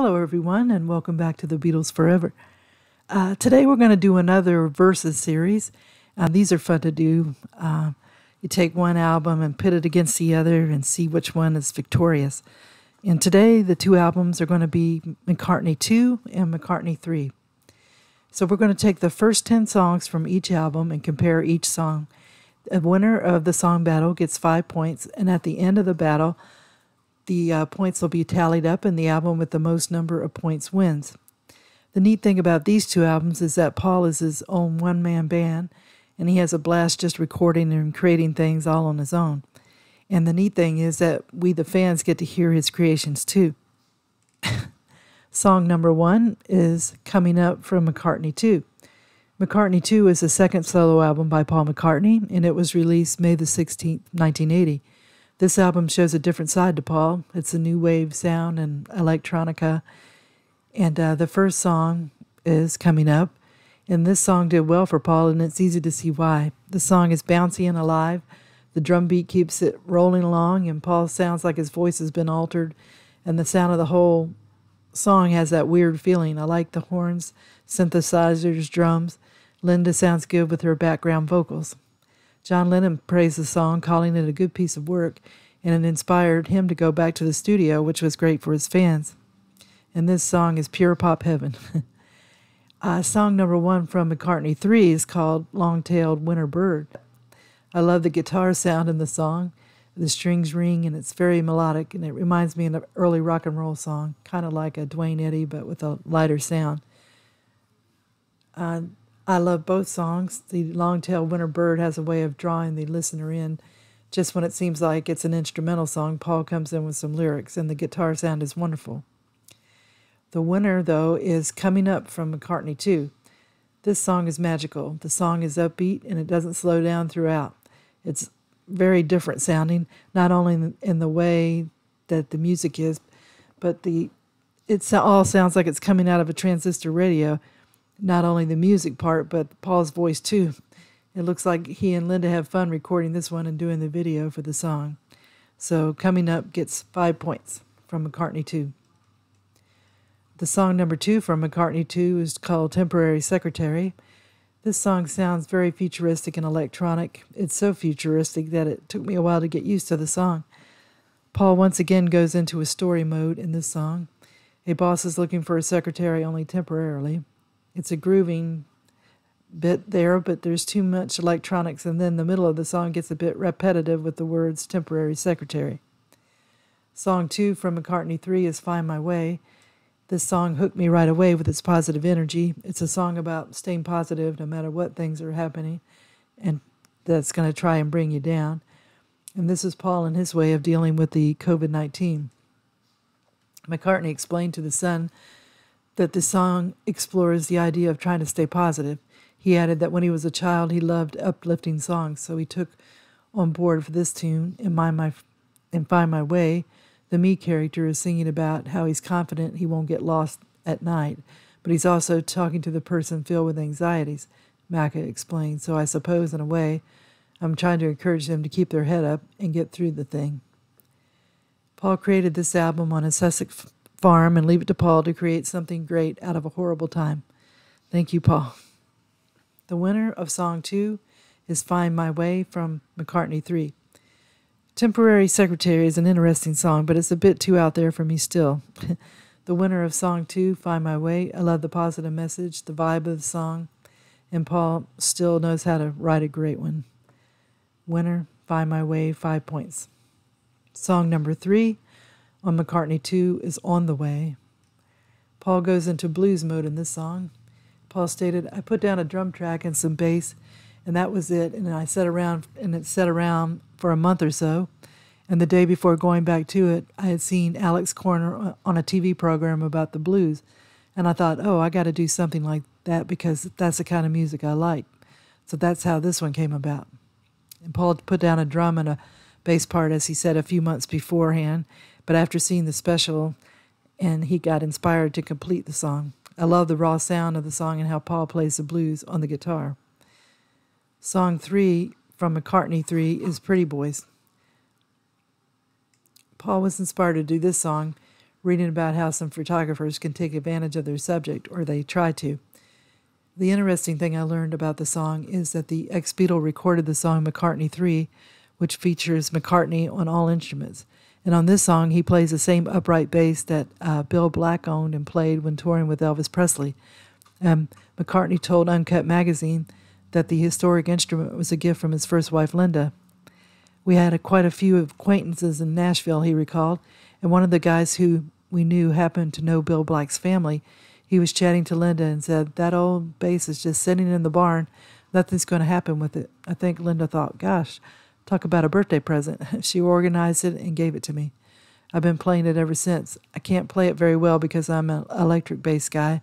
Hello, everyone, and welcome back to the Beatles Forever. Today we're going to do another Versus series. These are fun to do. You take one album and pit it against the other and see which one is victorious. And today the two albums are going to be McCartney II and McCartney III. So we're going to take the first 10 songs from each album and compare each song. The winner of the song battle gets 5 points, and at the end of the battle, the points will be tallied up, and the album with the most number of points wins. The neat thing about these two albums is that Paul is his own one-man band, and he has a blast just recording and creating things all on his own. And the neat thing is that we, the fans, get to hear his creations too. Song number 1 is Coming Up from McCartney II. McCartney II is the second solo album by Paul McCartney, and it was released May the 16th, 1980. This album shows a different side to Paul. It's a new wave sound and electronica. And the first song is Coming Up. And this song did well for Paul, and it's easy to see why. The song is bouncy and alive. The drum beat keeps it rolling along, and Paul sounds like his voice has been altered. And the sound of the whole song has that weird feeling. I like the horns, synthesizers, drums. Linda sounds good with her background vocals. John Lennon praised the song, calling it a good piece of work, and it inspired him to go back to the studio, which was great for his fans. And this song is pure pop heaven. Song number 1 from McCartney III is called Long-Tailed Winter Bird. I love the guitar sound in the song. The strings ring, and it's very melodic, and it reminds me of an early rock and roll song, kind of like a Dwayne Eddy, but with a lighter sound. I love both songs. The Long-Tailed Winter Bird has a way of drawing the listener in. Just when it seems like it's an instrumental song, Paul comes in with some lyrics, and the guitar sound is wonderful. The winner, though, is Coming Up from McCartney II. This song is magical. The song is upbeat, and it doesn't slow down throughout. It's very different sounding, not only in the way that the music is, but it all sounds like it's coming out of a transistor radio. Not only the music part, but Paul's voice too. It looks like he and Linda have fun recording this one and doing the video for the song. So Coming Up gets 5 points from McCartney II. The song number 2 from McCartney II is called Temporary Secretary. This song sounds very futuristic and electronic. It's so futuristic that it took me a while to get used to the song. Paul once again goes into a story mode in this song. A boss is looking for a secretary only temporarily. It's a grooving bit there, but there's too much electronics, and then the middle of the song gets a bit repetitive with the words temporary secretary. Song 2 from McCartney III is Find My Way. This song hooked me right away with its positive energy. It's a song about staying positive no matter what things are happening, and that's going to try and bring you down. And this is Paul and his way of dealing with the COVID-19. McCartney explained to The Sun that the song explores the idea of trying to stay positive. He added that when he was a child, he loved uplifting songs, so he took on board for this tune, in Find My Way, the me character is singing about how he's confident he won't get lost at night, but he's also talking to the person filled with anxieties, Macca explained. So I suppose, in a way, I'm trying to encourage them to keep their head up and get through the thing. Paul created this album on a Sussex farm, and leave it to Paul to create something great out of a horrible time. Thank you, Paul. The winner of Song 2 is Find My Way from McCartney III. Temporary Secretary is an interesting song, but it's a bit too out there for me still. The winner of Song 2, Find My Way, I love the positive message, the vibe of the song, and Paul still knows how to write a great one. Winner, Find My Way, 5 points. Song number 3 on McCartney II is On the Way. Paul goes into blues mode in this song. Paul stated, I put down a drum track and some bass, and that was it. And it sat around for a month or so. And the day before going back to it, I had seen Alex Corner on a TV program about the blues. And I thought, oh, I got to do something like that because that's the kind of music I like. So that's how this one came about. And Paul put down a drum and a bass part, as he said, a few months beforehand. But after seeing the special, and he got inspired to complete the song. I love the raw sound of the song and how Paul plays the blues on the guitar. Song 3 from McCartney III is Pretty Boys. Paul was inspired to do this song reading about how some photographers can take advantage of their subject, or they try to. The interesting thing I learned about the song is that the ex-Beatle recorded the song McCartney III, which features McCartney on all instruments. And on this song, he plays the same upright bass that Bill Black owned and played when touring with Elvis Presley. McCartney told Uncut magazine that the historic instrument was a gift from his first wife, Linda. We had quite a few acquaintances in Nashville, he recalled, and one of the guys who we knew happened to know Bill Black's family. He was chatting to Linda and said, "That old bass is just sitting in the barn. Nothing's going to happen with it." I think Linda thought, "Gosh, talk about a birthday present." She organized it and gave it to me. I've been playing it ever since. I can't play it very well because I'm an electric bass guy,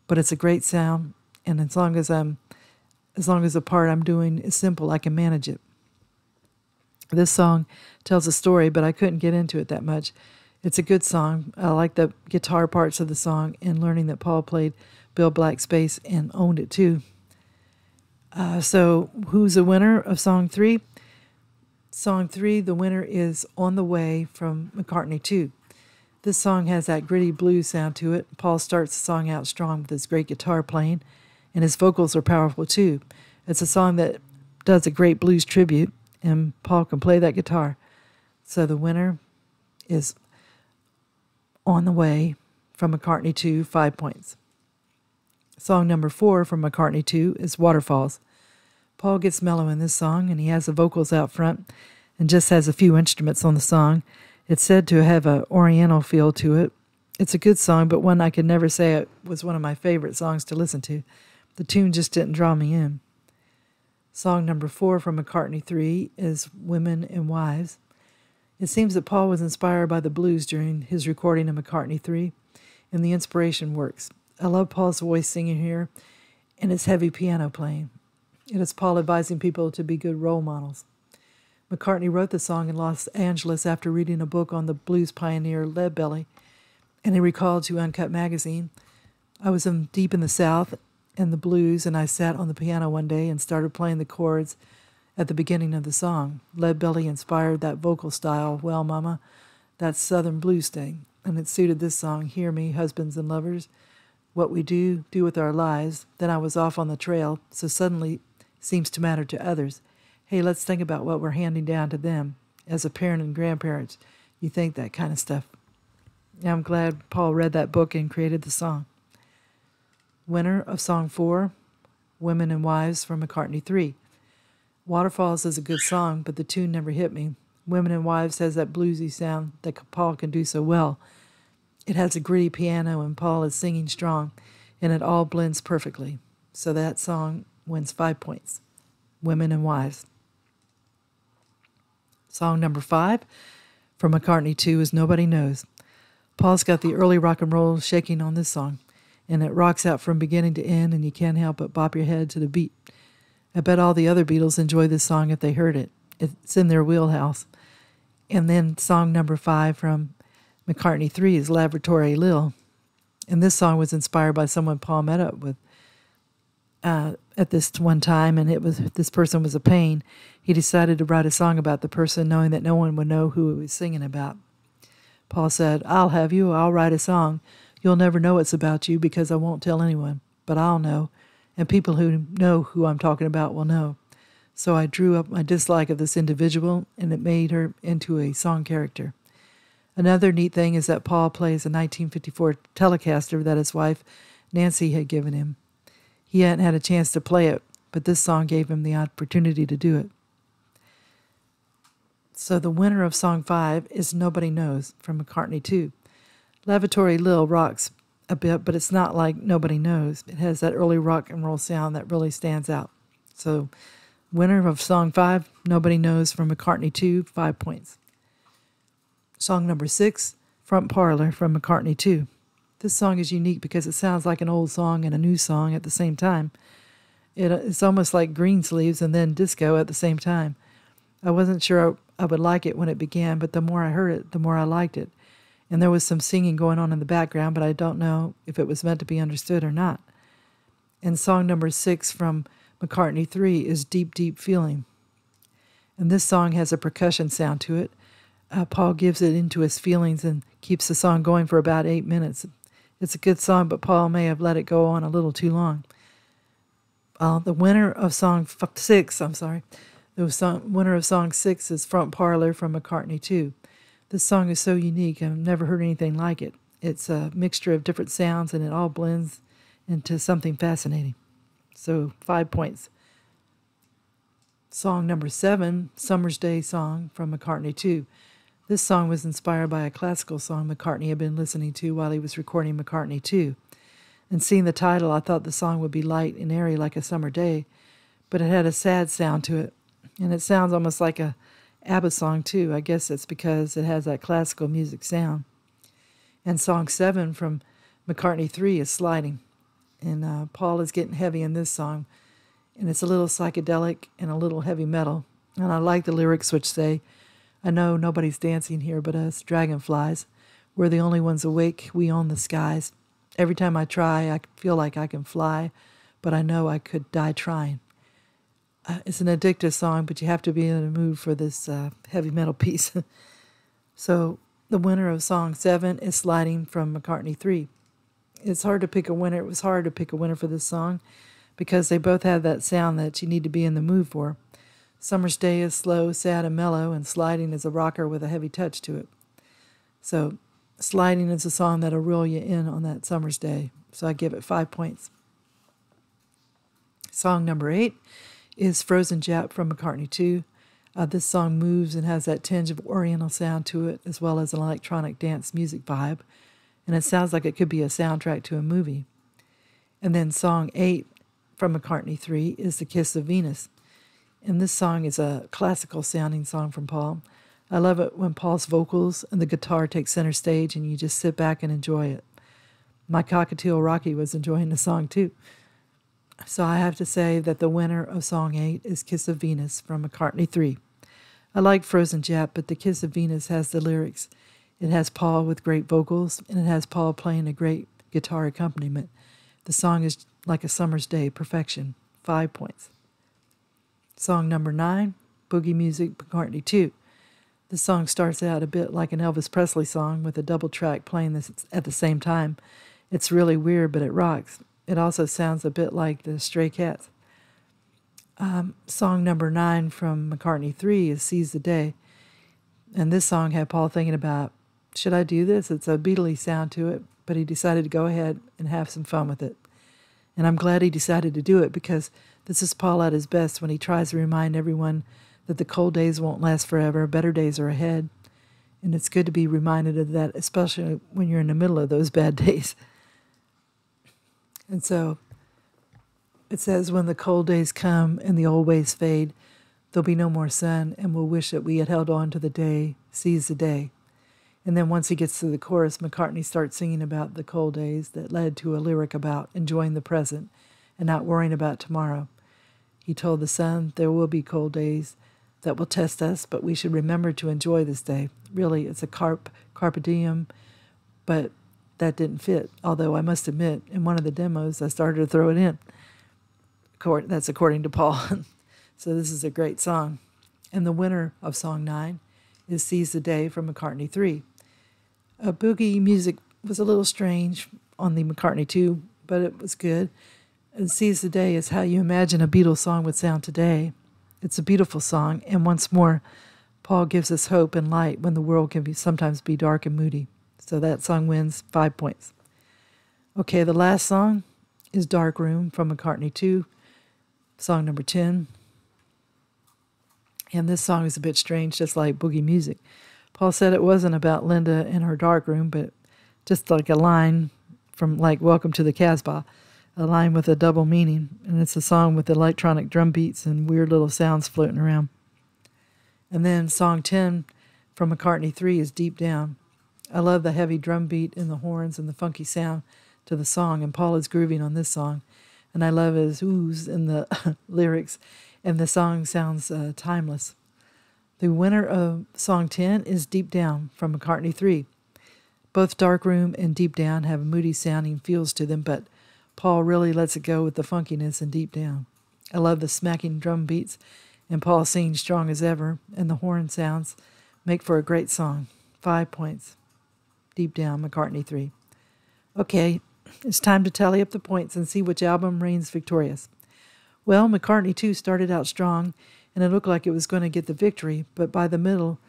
but it's a great sound, and as long as the part I'm doing is simple, I can manage it. This song tells a story, but I couldn't get into it that much. It's a good song. I like the guitar parts of the song and learning that Paul played Bill Black's bass and owned it too. So who's the winner of Song 3? Song 3, the winner is On the Way from McCartney II. This song has that gritty blues sound to it. Paul starts the song out strong with his great guitar playing, and his vocals are powerful too. It's a song that does a great blues tribute, and Paul can play that guitar. So the winner is On the Way from McCartney II, 5 points. Song number 4 from McCartney II is Waterfalls. Paul gets mellow in this song, and he has the vocals out front and just has a few instruments on the song. It's said to have an oriental feel to it. It's a good song, but one I could never say it was one of my favorite songs to listen to. The tune just didn't draw me in. Song number 4 from McCartney III is Women and Wives. It seems that Paul was inspired by the blues during his recording of McCartney III, and the inspiration works. I love Paul's voice singing here and his heavy piano playing. It is Paul advising people to be good role models. McCartney wrote the song in Los Angeles after reading a book on the blues pioneer Leadbelly, and he recalled to Uncut magazine, "I was deep in the South and the blues, and I sat on the piano one day and started playing the chords at the beginning of the song. Leadbelly inspired that vocal style, well, mama, that southern blues thing, and it suited this song, Hear Me, Husbands and Lovers, What We Do with Our Lives. Then I was off on the trail, so suddenly seems to matter to others. Hey, let's think about what we're handing down to them. As a parent and grandparents, you think that kind of stuff." Now I'm glad Paul read that book and created the song. Winner of Song 4, Women and Wives from McCartney III. Waterfalls is a good song, but the tune never hit me. Women and Wives has that bluesy sound that Paul can do so well. It has a gritty piano, and Paul is singing strong, and it all blends perfectly. So that song wins 5 points. Women and Wives. Song number 5 from McCartney II is Nobody Knows. Paul's got the early rock and roll shaking on this song, and it rocks out from beginning to end, and you can't help but bop your head to the beat. I bet all the other Beatles enjoy this song if they heard it. It's in their wheelhouse. And then song number 5 from McCartney III is Lavatory Lil. And this song was inspired by someone Paul met up with at this one time, and this person was a pain. He decided to write a song about the person, knowing that no one would know who he was singing about. Paul said, "I'll have you. I'll write a song. You'll never know it's about you because I won't tell anyone, but I'll know, and people who know who I'm talking about will know." So I drew up my dislike of this individual, and it made her into a song character. Another neat thing is that Paul plays a 1954 Telecaster that his wife Nancy had given him. He hadn't had a chance to play it, but this song gave him the opportunity to do it. So the winner of Song 5 is Nobody Knows from McCartney II. Lavatory Lil rocks a bit, but it's not like Nobody Knows. It has that early rock and roll sound that really stands out. So winner of Song 5, Nobody Knows from McCartney II, 5 points. Song number 6, Front Parlor from McCartney II. This song is unique because it sounds like an old song and a new song at the same time. It's almost like Greensleeves and then disco at the same time. I wasn't sure I would like it when it began, but the more I heard it, the more I liked it. And there was some singing going on in the background, but I don't know if it was meant to be understood or not. And song number 6 from McCartney III is Deep, Deep Feeling. And this song has a percussion sound to it. Paul gives it into his feelings and Keeps the song going for about 8 minutes. It's a good song, but Paul may have let it go on a little too long. The winner of song 6, the winner of song 6 is Front Parlor from McCartney II. This song is so unique. I've never heard anything like it. It's a mixture of different sounds, and it all blends into something fascinating. So 5 points. Song number 7, Summer's Day song from McCartney II. This song was inspired by a classical song McCartney had been listening to while he was recording McCartney II. And seeing the title, I thought the song would be light and airy like a summer day, but it had a sad sound to it. And it sounds almost like a ABBA song too. I guess it's because it has that classical music sound. And song 7 from McCartney III is Sliding. And Paul is getting heavy in this song. And it's a little psychedelic and a little heavy metal. And I like the lyrics which say, I know nobody's dancing here but us dragonflies. We're the only ones awake, we own the skies. Every time I try, I feel like I can fly, but I know I could die trying. It's an addictive song, but you have to be in the mood for this heavy metal piece. So the winner of song 7 is Sliding from McCartney III. It's hard to pick a winner. It was hard to pick a winner for this song because they both have that sound that you need to be in the mood for. Summer's Day is slow, sad, and mellow, and Sliding is a rocker with a heavy touch to it. So Sliding is a song that'll reel you in on that summer's day. So I give it 5 points. Song number 8 is Frozen Jap from McCartney II. This song moves and has that tinge of oriental sound to it, as well as an electronic dance music vibe. And it sounds like it could be a soundtrack to a movie. And then song 8 from McCartney III is The Kiss of Venus. And this song is a classical sounding song from Paul. I love it when Paul's vocals and the guitar take center stage and you just sit back and enjoy it. My cockatiel Rocky was enjoying the song too. So I have to say that the winner of song 8 is Kiss of Venus from McCartney III. I like Frozen Jap, but the Kiss of Venus has the lyrics. It has Paul with great vocals, and it has Paul playing a great guitar accompaniment. The song is like a summer's day, perfection. 5 points. Song number 9, Boogie Music, McCartney II. This song starts out a bit like an Elvis Presley song with a double track playing this at the same time. It's really weird, but it rocks. It also sounds a bit like the Stray Cats. Song number 9 from McCartney III is Seize the Day. And this song had Paul thinking about, should I do this? It's a Beatles sound to it, but he decided to go ahead and have some fun with it. And I'm glad he decided to do it because this is Paul at his best when he tries to remind everyone that the cold days won't last forever, better days are ahead. And it's good to be reminded of that, especially when you're in the middle of those bad days. And so it says, when the cold days come and the old ways fade, there'll be no more sun, and we'll wish that we had held on to the day, seize the day. And then once he gets to the chorus, McCartney starts singing about the cold days that led to a lyric about enjoying the present and not worrying about tomorrow. He told the sun there will be cold days that will test us, but we should remember to enjoy this day. Really, it's a carpe diem, but that didn't fit. Although I must admit, in one of the demos, I started to throw it in. That's according to Paul. So this is a great song. And the winner of song 9 is Seize the Day from McCartney III. Boogie music was a little strange on the McCartney II, but it was good. And Seize the Day is how you imagine a Beatles song would sound today. It's a beautiful song, and once more, Paul gives us hope and light when the world can sometimes be dark and moody. So that song wins 5 points. Okay, the last song is Dark Room from McCartney II, song number 10. And this song is a bit strange, just like Boogie Music. Paul said it wasn't about Linda in her dark room, but just like a line from like Welcome to the Casbah, a line with a double meaning. And it's a song with electronic drum beats and weird little sounds floating around. And then song 10 from McCartney III is Deep Down. I love the heavy drum beat and the horns and the funky sound to the song, and Paul is grooving on this song. And I love his oohs in the lyrics, and the song sounds timeless. The winner of song 10 is Deep Down from McCartney III. Both Dark Room and Deep Down have moody sounding feels to them, but Paul really lets it go with the funkiness in Deep Down. I love the smacking drum beats, and Paul singing strong as ever, and the horn sounds make for a great song. 5 points. deep down, McCartney III. Okay, it's time to tally up the points and see which album reigns victorious. Well, McCartney II started out strong, and it looked like it was going to get the victory, but by the middle,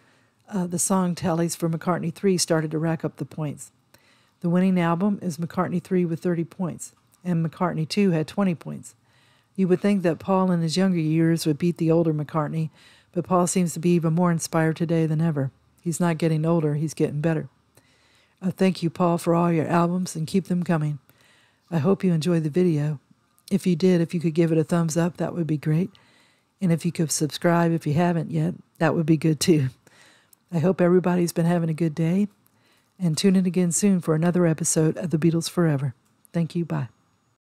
the song tallies for McCartney III started to rack up the points. The winning album is McCartney III with 30 points, and McCartney II had 20 points. You would think that Paul in his younger years would beat the older McCartney, but Paul seems to be even more inspired today than ever. He's not getting older, he's getting better. Thank you, Paul, for all your albums, and keep them coming. I hope you enjoyed the video. If you did, if you could give it a thumbs up, that would be great. And if you could subscribe if you haven't yet, that would be good too. I hope everybody's been having a good day, and tune in again soon for another episode of The Beatles Forever. Thank you, bye.